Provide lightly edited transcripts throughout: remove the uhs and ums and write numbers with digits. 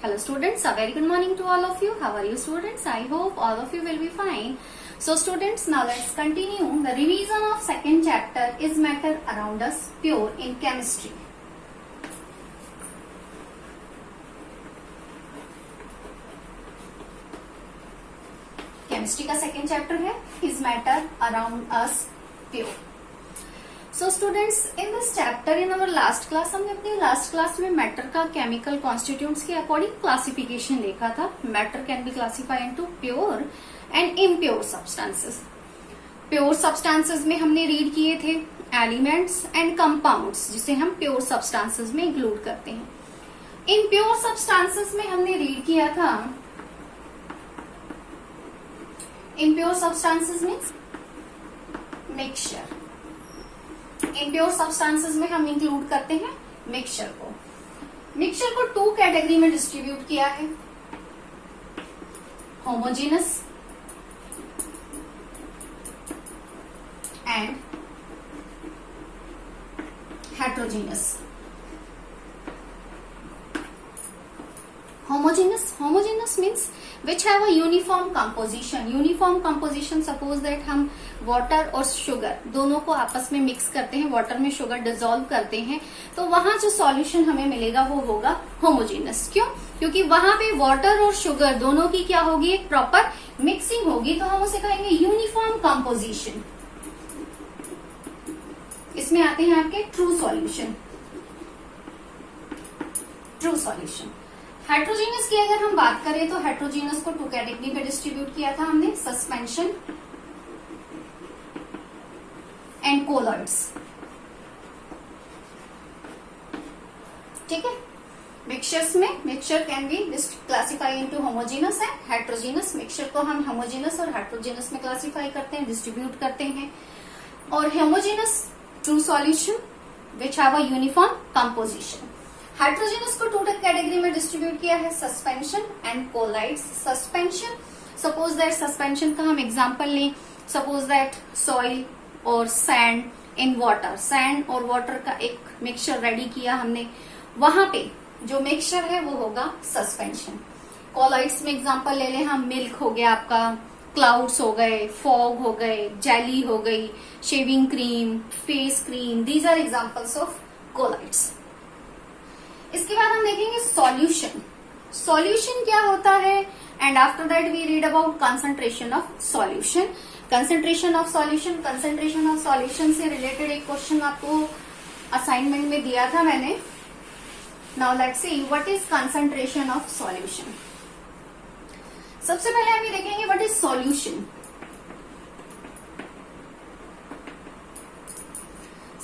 Hello students, a very good morning to all of you. How are you students? I hope all of you will be fine. So students, now let's continue. The revision of second chapter is matter around us pure in chemistry. Chemistry का second chapter है is matter around us pure. So students, in this chapter in our last class हमने अपनी last class में matter का chemical constituents के according classification देखा था. Matter can be classified into pure and impure substances. Pure substances में हमने read किए थे एलिमेंट्स एंड कंपाउंड्स, जिसे हम प्योर सब्सटेंसेस में इंक्लूड करते हैं. इम्प्योर सब्सटेंसेस में हमने रीड किया था impure substances means mixture. impure substances में हम इंक्लूड करते हैं मिक्सचर को. मिक्सचर को टू कैटेगरी में डिस्ट्रीब्यूट किया है, homogeneous and heterogeneous. Homogeneous means which have a uniform composition. Uniform composition suppose that हम वाटर और शुगर दोनों को आपस में मिक्स करते हैं, वाटर में शुगर डिसॉल्व करते हैं, तो वहां जो सॉल्यूशन हमें मिलेगा वो होगा होमोजेनस. क्यों? क्योंकि वहां पे वाटर और शुगर दोनों की क्या होगी, एक प्रॉपर मिक्सिंग होगी, तो हम उसे कहेंगे यूनिफॉर्म कंपोजिशन. इसमें आते हैं आपके ट्रू सॉल्यूशन. हेट्रोजीनियस की अगर हम बात करें तो हेट्रोजीनियस को टू कैटेगरी में डिस्ट्रीब्यूट किया था हमने, सस्पेंशन एंड कोलॉइड्स. ठीक है. मिक्सचर्स में mixture can be classify into homogeneous and heterogeneous. Mixture को हम होमोजेनस और हेट्रोजीनियस में क्लासिफाई करते हैं, डिस्ट्रीब्यूट करते हैं. और homogeneous true solution which have a uniform composition. Heterogeneous को टू कैटेगरी में डिस्ट्रीब्यूट किया है, suspension and colloids. Suspension, suppose that suspension का हम एग्जांपल लें, सपोज दैट सॉइल और सैंड इन वाटर. सैंड और वाटर का एक मिक्सचर रेडी किया हमने, वहां पे जो मिक्सचर है वो होगा सस्पेंशन. कोलाइड्स में एग्जांपल ले लें हम, मिल्क हो गया आपका, क्लाउड्स हो गए, फॉग हो गए, जेली हो गई, shaving cream, face cream. These are examples of colloids. इसके बाद हम देखेंगे सॉल्यूशन. सॉल्यूशन क्या होता है, and after that we read about concentration of solution. Concentration of solution से रिलेटेड एक क्वेश्चन आपको असाइनमेंट में दिया था मैंने. Now let's see what is concentration of solution. सबसे पहले हम ये देखेंगे what is solution.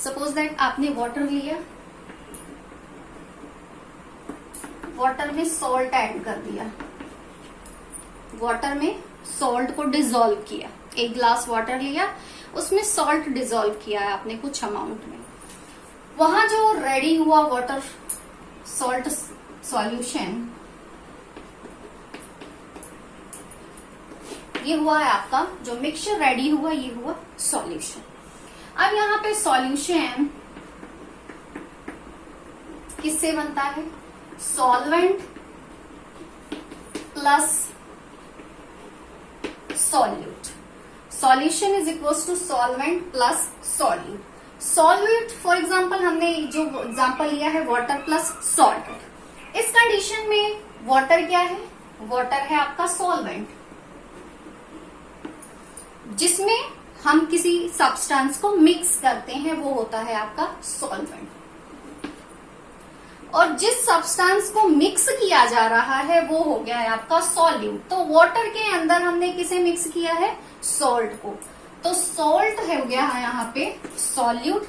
Suppose that आपने वाटर लिया, वाटर में सॉल्ट ऐड कर दिया, वाटर में सॉल्ट को डिसॉल्व किया. एक ग्लास वाटर लिया, उसमें सॉल्ट डिसॉल्व किया है आपने कुछ अमाउंट में. वहां जो रेडी हुआ वाटर सॉल्ट सॉल्यूशन, ये हुआ है आपका जो मिक्सचर रेडी हुआ, ये हुआ सॉल्यूशन. अब यहाँ पे सॉल्यूशन किससे बनता है, solvent plus solute. Solution is equals to solvent plus solute. Solute for example हमने जो एग्जांपल लिया है वाटर प्लस सॉल्ट. इस कंडीशन में वाटर क्या है, वाटर है आपका सॉल्वेंट, जिसमें हम किसी सब्सटेंस को मिक्स करते हैं, वो होता है आपका सॉल्वेंट. और जिस सब्सटेंस को मिक्स किया जा रहा है वो हो गया है आपका सॉल्यूट. तो वाटर के अंदर हमने किसे मिक्स किया है, सॉल्ट को. तो सॉल्ट हो गया है यहाँ पे सॉल्यूट,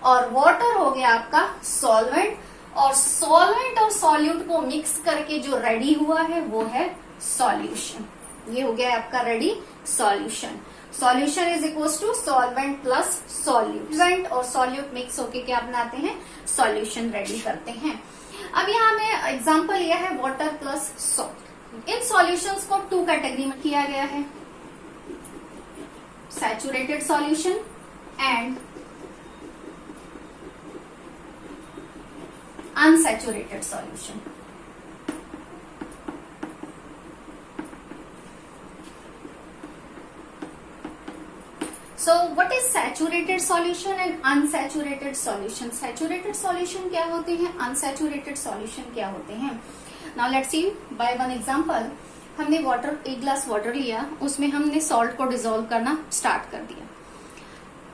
और वाटर हो गया आपका सॉल्वेंट. और सॉल्वेंट और सॉल्यूट को मिक्स करके जो रेडी हुआ है वो है सॉल्यूशन. ये हो गया आपका ready solution. Solution is equal to solvent plus solute. Solvent और सॉल्यूट मिक्स होके क्या बनाते हैं, सॉल्यूशन रेडी करते हैं. अब यहाँ में एग्जांपल लिया है वाटर प्लस सॉल्ट. इन सॉल्यूशंस को टू कैटेगरी में किया गया है, saturated solution and unsaturated solution. So what is saturated solution and unsaturated solution? Saturated solution क्या होते हैं, अनसैचुरेटेड सॉल्यूशन क्या होते हैं? Now let's C by one example. हमने वाटर, एक ग्लास वाटर लिया, उसमें हमने सॉल्ट को डिसॉल्व करना स्टार्ट कर दिया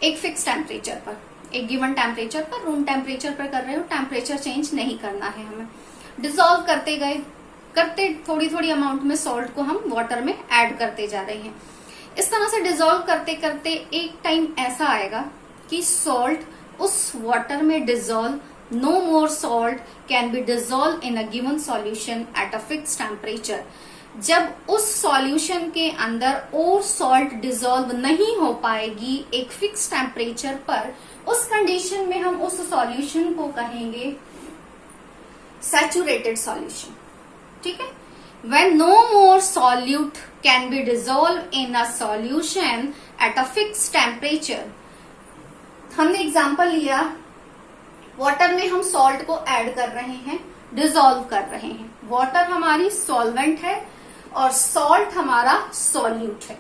एक फिक्स टेम्परेचर पर, एक गिवन टेम्परेचर पर, रूम टेम्परेचर पर कर रहे हो, टेम्परेचर चेंज नहीं करना है हमें। डिसॉल्व करते गए, करते थोड़ी थोड़ी अमाउंट में सॉल्ट को हम वाटर में ऐड करते जा रहे हैं। इस तरह से डिसॉल्व करते करते एक टाइम ऐसा आएगा कि सॉल्ट उस वाटर में dissolve, no more salt can be dissolve in a given solution at a fix temperature. जब उस सॉल्यूशन के अंदर और सॉल्ट डिसॉल्व नहीं हो पाएगी एक फिक्स टेम्परेचर पर, उस कंडीशन में हम उस सॉल्यूशन को कहेंगे सैचुरेटेड सॉल्यूशन। ठीक है, when no more solute can be dissolved in a solution at a fixed temperature। हमने एग्जांपल लिया, वाटर में हम सॉल्ट को ऐड कर रहे हैं, डिसॉल्व कर रहे हैं। वाटर हमारी सॉल्वेंट है और सॉल्ट हमारा सॉल्यूट है।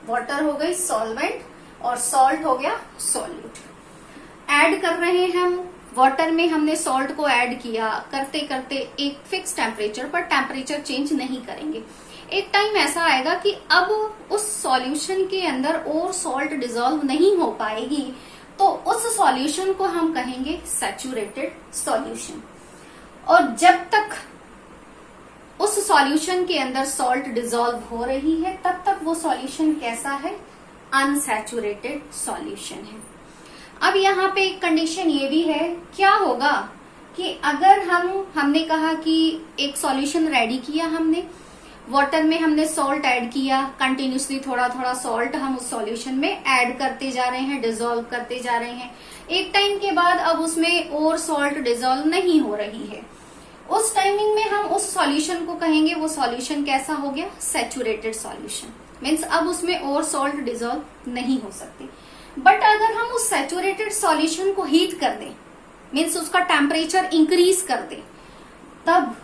वाटर हो गई सॉल्वेंट और सॉल्ट हो गया सॉल्यूट। ऐड कर रहे हैं हम, वाटर में हमने सॉल्ट को ऐड किया, करते करते एक फिक्स टेम्परेचर पर टेम्परेचर चेंज नहीं करेंगे। एक टाइम ऐसा आएगा कि अब उस सॉल्यूशन के अंदर और सॉल्ट डिसॉल्व नहीं हो पाएगी, तो उस सॉल्यूशन को हम कहेंगे सैचुरेटेड सॉल्यूशन। और जब तक उस सॉल्यूशन के अंदर सॉल्ट डिसॉल्व हो रही है, तब तक वो सॉल्यूशन कैसा है, अनसैचुरेटेड सॉल्यूशन है। अब यहाँ पे एक कंडीशन ये भी है, क्या होगा कि अगर हमने कहा कि एक सॉल्यूशन रेडी किया, हमने वाटर में हमने सॉल्ट ऐड किया, कंटिन्यूसली थोड़ा थोड़ा सॉल्ट हम उस सॉल्यूशन में ऐड करते जा रहे हैं, डिसॉल्व करते जा रहे हैं। एक टाइम के बाद अब उसमें और सॉल्ट डिसॉल्व नहीं हो रही है, उस टाइमिंग में हम उस सॉल्यूशन को कहेंगे वो सॉल्यूशन कैसा हो गया, सैचुरेटेड सॉल्यूशन। मीन्स अब उसमें और सॉल्ट डिसॉल्व नहीं हो सकती। बट अगर हम उस सैचुरेटेड सॉल्यूशन को हीट कर दें, मीन्स उसका टेम्परेचर इंक्रीज कर दें, तब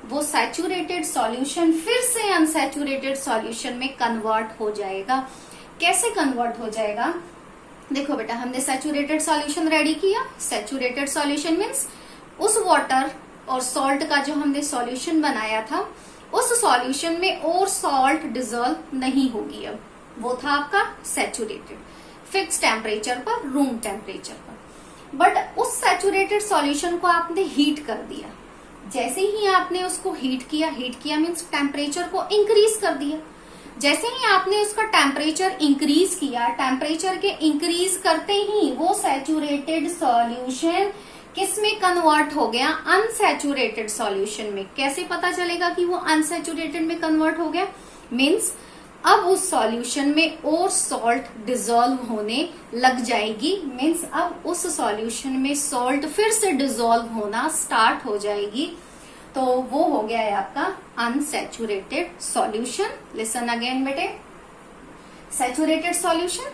वो सैचुरेटेड सॉल्यूशन फिर से अनसैचुरेटेड सॉल्यूशन में कन्वर्ट हो जाएगा। कैसे कन्वर्ट हो जाएगा? देखो बेटा, हमने सैचुरेटेड सॉल्यूशन रेडी किया। सैचुरेटेड सॉल्यूशन मीन्स उस वाटर और सॉल्ट का जो हमने सॉल्यूशन बनाया था, उस सॉल्यूशन में और सॉल्ट डिसॉल्व नहीं होगी। अब वो था आपका सैचुरेटेड, फिक्स टेम्परेचर पर, रूम टेम्परेचर पर। बट उस सैचुरेटेड सॉल्यूशन को आपने हीट कर दिया। जैसे ही आपने उसको हीट किया मीन्स टेम्परेचर को इंक्रीज कर दिया। जैसे ही आपने उसका टेम्परेचर इंक्रीज किया, टेम्परेचर के इंक्रीज करते ही वो सैचुरेटेड सॉल्यूशन किस में कन्वर्ट हो गया, अनसैचुरेटेड सॉल्यूशन में। कैसे पता चलेगा कि वो अनसैचुरेटेड में कन्वर्ट हो गया? मीन्स अब उस सॉल्यूशन में और सॉल्ट डिसॉल्व होने लग जाएगी। मीन्स अब उस सॉल्यूशन में सॉल्ट फिर से डिसॉल्व होना स्टार्ट हो जाएगी, तो वो हो गया है आपका अनसैचुरेटेड सॉल्यूशन। लिसन अगेन बेटे, सैचुरेटेड सॉल्यूशन,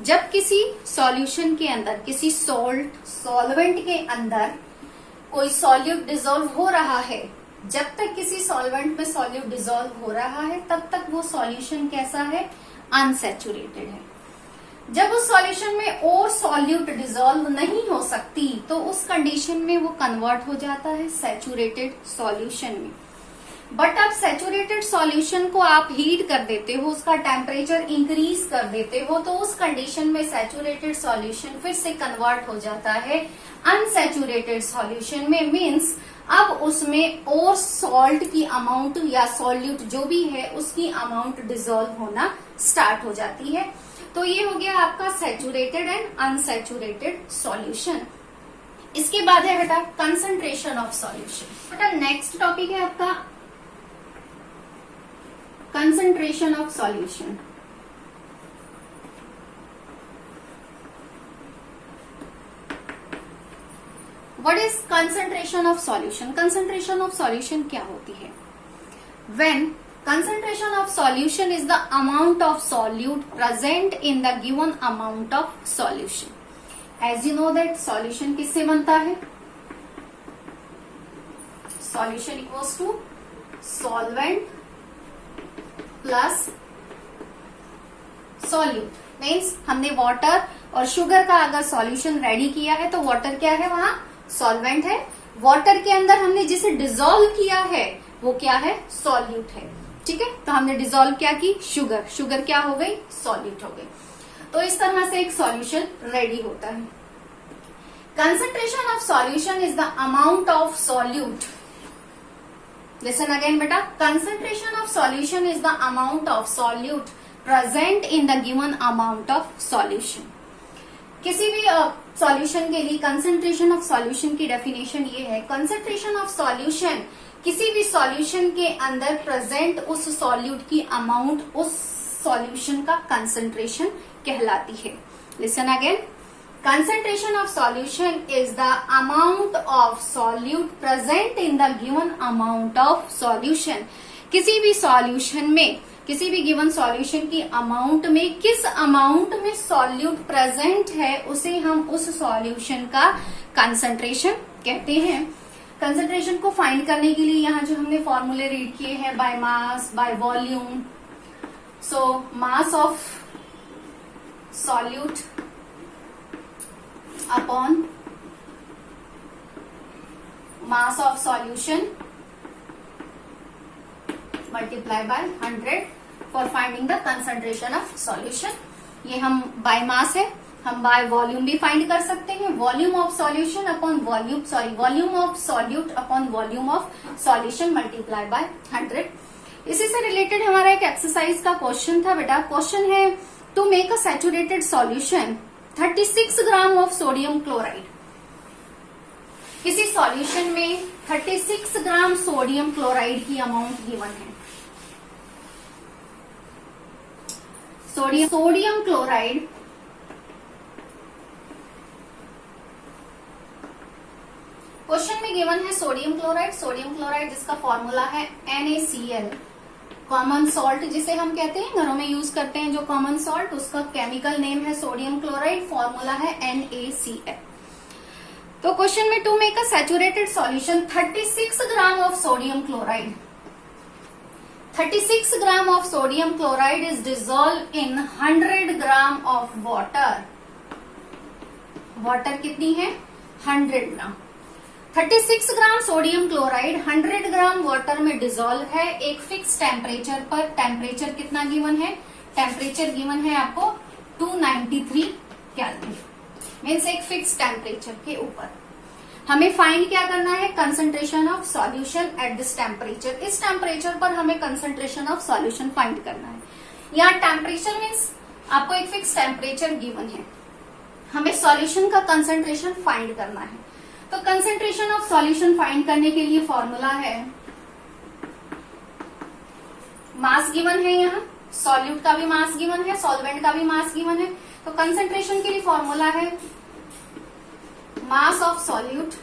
जब किसी सॉल्यूशन के अंदर, किसी सॉल्वेंट के अंदर कोई सॉल्यूट डिसॉल्व हो रहा है, जब तक किसी सॉल्वेंट में सॉल्यूट डिसॉल्व हो रहा है, तब तक वो सॉल्यूशन कैसा है, अनसैचुरेटेड है। जब उस सॉल्यूशन में और सॉल्यूट डिसॉल्व नहीं हो सकती, तो उस कंडीशन में वो कन्वर्ट हो जाता है सैचुरेटेड सॉल्यूशन में। बट अब सैचुरेटेड सॉल्यूशन को आप हीट कर देते हो, उसका टेम्परेचर इंक्रीज कर देते हो, तो उस कंडीशन में सैचुरेटेड सॉल्यूशन फिर से कन्वर्ट हो जाता है अनसैचुरेटेड सॉल्यूशन में। मीन्स अब उसमें और सॉल्ट की अमाउंट या सॉल्यूट जो भी है उसकी अमाउंट डिसॉल्व होना स्टार्ट हो जाती है। तो ये हो गया आपका सैचुरेटेड एंड अनसैचुरेटेड सॉल्यूशन। इसके बाद है बेटा कंसंट्रेशन ऑफ सॉल्यूशन। बेटा नेक्स्ट टॉपिक है आपका concentration of solution. What is concentration of solution? Concentration of solution क्या होती है? When concentration of solution is the amount of solute present in the given amount of solution. As you know that solution किससे बनता है? Solution equals to solvent plus solute. Means हमने water और sugar का अगर सॉल्यूशन रेडी किया है तो वाटर क्या है, वहां सॉल्वेंट है। वाटर के अंदर हमने जिसे डिसॉल्व किया है वो क्या है, सॉल्यूट है। ठीक है, तो हमने डिसॉल्व क्या की, शुगर, शुगर क्या हो गई, सॉल्यूट हो गई। तो इस तरह से एक सॉल्यूशन रेडी होता है। Concentration of solution is the amount of solute. Listen again बेटा, concentration of solution is the amount of solute present in the given amount of solution. किसी भी सॉल्यूशन के लिए कंसंट्रेशन ऑफ सॉल्यूशन की definition ये है, कंसंट्रेशन ऑफ सॉल्यूशन किसी भी सॉल्यूशन के अंदर प्रेजेंट उस सॉल्यूट की अमाउंट उस सॉल्यूशन का कंसंट्रेशन कहलाती है। Listen again, concentration of solution is the amount of solute present in the given amount of solution। किसी भी सॉल्यूशन में, किसी भी गिवन सॉल्यूशन की अमाउंट में किस अमाउंट में सॉल्यूट प्रेजेंट है उसे हम उस सॉल्यूशन का कंसंट्रेशन कहते हैं। कंसंट्रेशन को फाइंड करने के लिए यहाँ जो हमने फॉर्मूले रीड किए हैं, by mass, by volume. So mass of solute upon mass of solution multiply by 100 for finding the concentration of solution। ये हम बाय मास है, हम बाय वॉल्यूम भी फाइंड कर सकते हैं। Volume of solution upon volume of solute upon volume of solution multiply by 100। इसी से रिलेटेड हमारा एक एक्सरसाइज का क्वेश्चन था बेटा। क्वेश्चन है, to make a saturated solution 36 gram of sodium chloride. किसी सॉल्यूशन में 36 ग्राम सोडियम क्लोराइड की अमाउंट गिवन है। सोडियम क्लोराइड क्वेश्चन में गिवन है सोडियम क्लोराइड जिसका फॉर्मूला है NaCl। कॉमन सॉल्ट जिसे हम कहते हैं, घरों में यूज करते हैं जो कॉमन सॉल्ट, उसका केमिकल नेम है सोडियम क्लोराइड, फॉर्मूला है NaCl। तो क्वेश्चन में, to make a saturated solution 36 gram of sodium chloride. 36 gram of sodium chloride is dissolve in 100 gram of water. Water कितनी है, 100 gram. 36 gram sodium chloride 100 gram water में dissolve है एक fix temperature पर। Temperature कितना given है, temperature given है आपको 293 केल्विन, मीन्स एक फिक्स टेम्परेचर के ऊपर। हमें फाइंड क्या करना है, concentration of solution at this temperature. इस टेम्परेचर पर हमें कंसंट्रेशन ऑफ सॉल्यूशन फाइंड करना है। यहाँ टेम्परेचर मीन्स आपको एक फिक्स टेम्परेचर गिवन है, हमें सॉल्यूशन का कंसंट्रेशन फाइंड करना है। तो कंसंट्रेशन ऑफ सॉल्यूशन फाइंड करने के लिए फॉर्मूला है, मास गिवन है, यहाँ सॉल्यूट का भी मास गिवन है, सॉल्वेंट का भी मास गिवन है। तो कंसंट्रेशन के लिए फॉर्मूला है mass of solute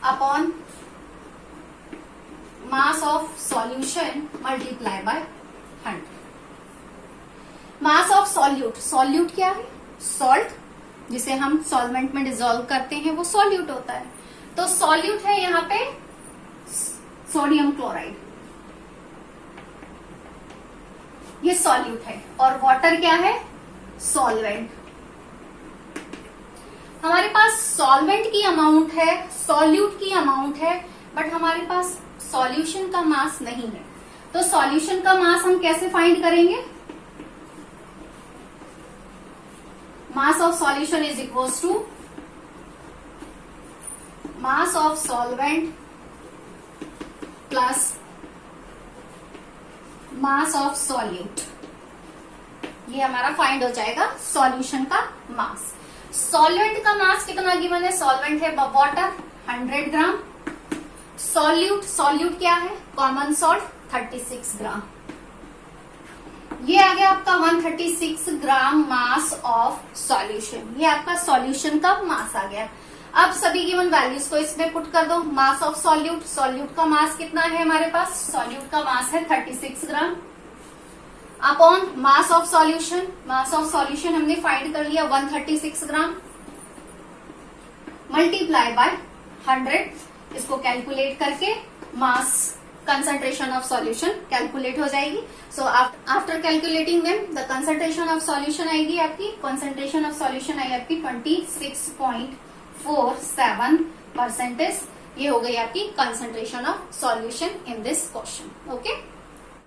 upon mass of solution multiply by 100। Mass of solute, solute क्या है, सॉल्ट, जिसे हम सॉल्वेंट में डिसॉल्व करते हैं वो सॉल्यूट होता है। तो सॉल्यूट है यहाँ पे सोडियम क्लोराइड, ये सॉल्यूट है, और वाटर क्या है, सॉल्वेंट। हमारे पास सॉल्वेंट की अमाउंट है, सॉल्यूट की अमाउंट है, बट हमारे पास सॉल्यूशन का मास नहीं है। तो सॉल्यूशन का मास हम कैसे फाइंड करेंगे, mass of solution is equals to mass of solvent plus mass of solute। ये हमारा फाइंड हो जाएगा सॉल्यूशन का मास। सॉल्वेंट का मास कितना गिवन है, सॉल्वेंट है वाटर 100 ग्राम, सॉल्यूट क्या है, कॉमन सॉल्ट 36 ग्राम। ये आ गया आपका 136 ग्राम मास ऑफ सॉल्यूशन, ये आपका सॉल्यूशन का मास आ गया। अब सभी गिवन वैल्यूज को इसमें पुट कर दो। मास ऑफ सॉल्यूट, सॉल्यूट का मास कितना है हमारे पास, सॉल्यूट का मास है 36 gram, upon mass of solution, mass of solution हमने फाइंड कर लिया 136 ग्राम, मल्टीप्लाई बाय 100। इसको कैलकुलेट करके मास कंसंट्रेशन ऑफ सॉल्यूशन कैलकुलेट हो जाएगी। So after calculating them the concentration of solution आएगी आपकी, कंसंट्रेशन ऑफ सॉल्यूशन आएगी आपकी 26.47%। ये हो गई आपकी concentration of solution in this question. Okay.